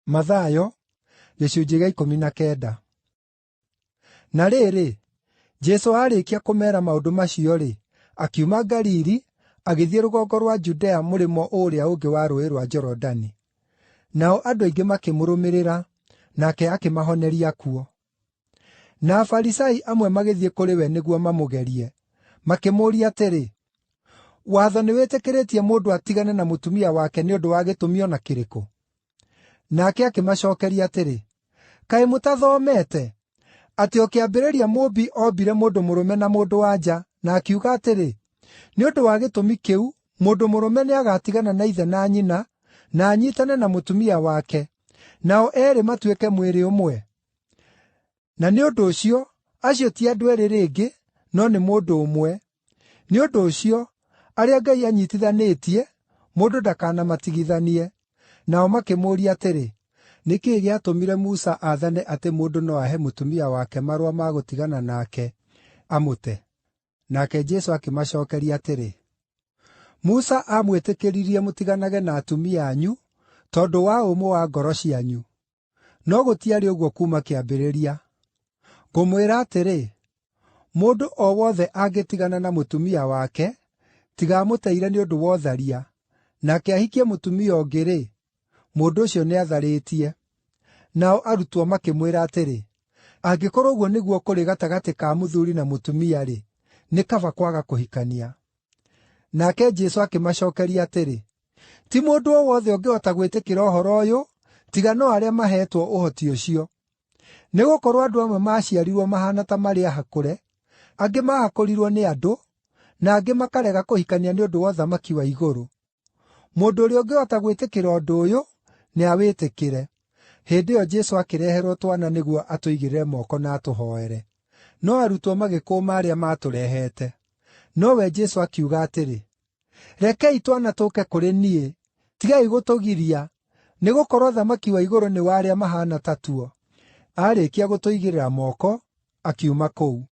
Mathayo, gĩcunjĩ gĩa 19. Na rĩrĩ, Jesũ aarĩkia kũmeera maũndũ macio-rĩ, akiuma Galili, agĩthiĩ rũgongo rwa Judea mũrĩmo ũũrĩa ũngĩ wa Rũũĩ rwa Jorodani. Nao andũ aingĩ makĩmũrũmĩrĩra, nake akĩmahoneria kuo. Na Afarisai amwe magĩthiĩ kũrĩ we nĩguo mamũgerie, makĩmũũria atĩrĩ, “Watho nĩwĩtĩkĩrĩtie mũndũ atigane na mũtumia wake nĩ ũndũ wa gĩtũmi o na kĩrĩkũ?” Nake akĩmacookeria atĩrĩ, “Kaĩ mũtathomete atĩ o kĩambĩrĩria Mũũmbi ombire mũndũ mũrũme na mũndũ-wa-nja, na akiuga atĩrĩ, ‘Nĩ ũndũ wa gĩtũmi kĩu mũndũ mũrũme nĩagatigana na ithe na nyina, na anyiitane na mũtumia wake, nao eerĩ matuĩke mwĩrĩ ũmwe’? Na nĩ ũndũ ũcio acio ti andũ eerĩ rĩngĩ, no nĩ mũndũ ũmwe. Nĩ ũndũ ũcio, arĩa Ngai anyiitithanĩtie, mũndũ ndakanamatigithanie.” Nao makĩmũũria atĩrĩ, “Nĩ kĩĩ gĩatũmire Musa aathane atĩ mũndũ no ahe mũtumia wake marũa ma gũtigana nake, amũte?” Nake Jesũ akĩmacookeria atĩrĩ, “Musa aamwĩtĩkĩririe mũtiganage na atumia anyu tondũ wa ũmũ wa ngoro cianyu. No gũtiarĩ ũguo kuuma kĩambĩrĩria. Ngũmwĩra atĩrĩ, mũndũ o wothe angĩtigana na mũtumia wake, tiga amũteire nĩ ũndũ wa ũtharia, nake ahikie mũtumia ũngĩ-rĩ, mũndũ ũcio nĩatharĩtie.” Nao arutwo makĩmwĩra atĩrĩ, “Angĩkorwo ũguo nĩguo kũrĩ gatagatĩ ka mũthuuri na mũtumia-rĩ, nĩ kaba kwaga kũhikania.” Nake Jesũ akĩmacookeria atĩrĩ, “Ti mũndũ o wothe ũngĩhota gwĩtĩkĩra ũhoro ũyũ, tiga no arĩa maheetwo ũhoti ũcio. Nĩgũkorwo andũ amwe maaciarirwo mahaana ta marĩ ahakũre, angĩ maahakũrirwo nĩ andũ, na angĩ makarega kũhikania nĩ ũndũ wa ũthamaki wa igũrũ. Mũndũ ũrĩa ũngĩhota gwĩtĩkĩra ũndũ ũyũ, nĩawĩtĩkĩre.” Hĩndĩ ĩyo Jesũ akĩreherwo twana nĩguo atũigĩrĩre moko na atũhooere. No arutwo magĩkũũma arĩa maatũrehete. Nowe Jesũ akiuga atĩrĩ, “Rekei twana tũũke kũrĩ niĩ, tigai gũtũgiria, nĩgũkorwo ũthamaki wa igũrũ nĩ wa arĩa mahaana ta tuo.” Aarĩkia gũtũigĩrĩra moko, akiuma kũu.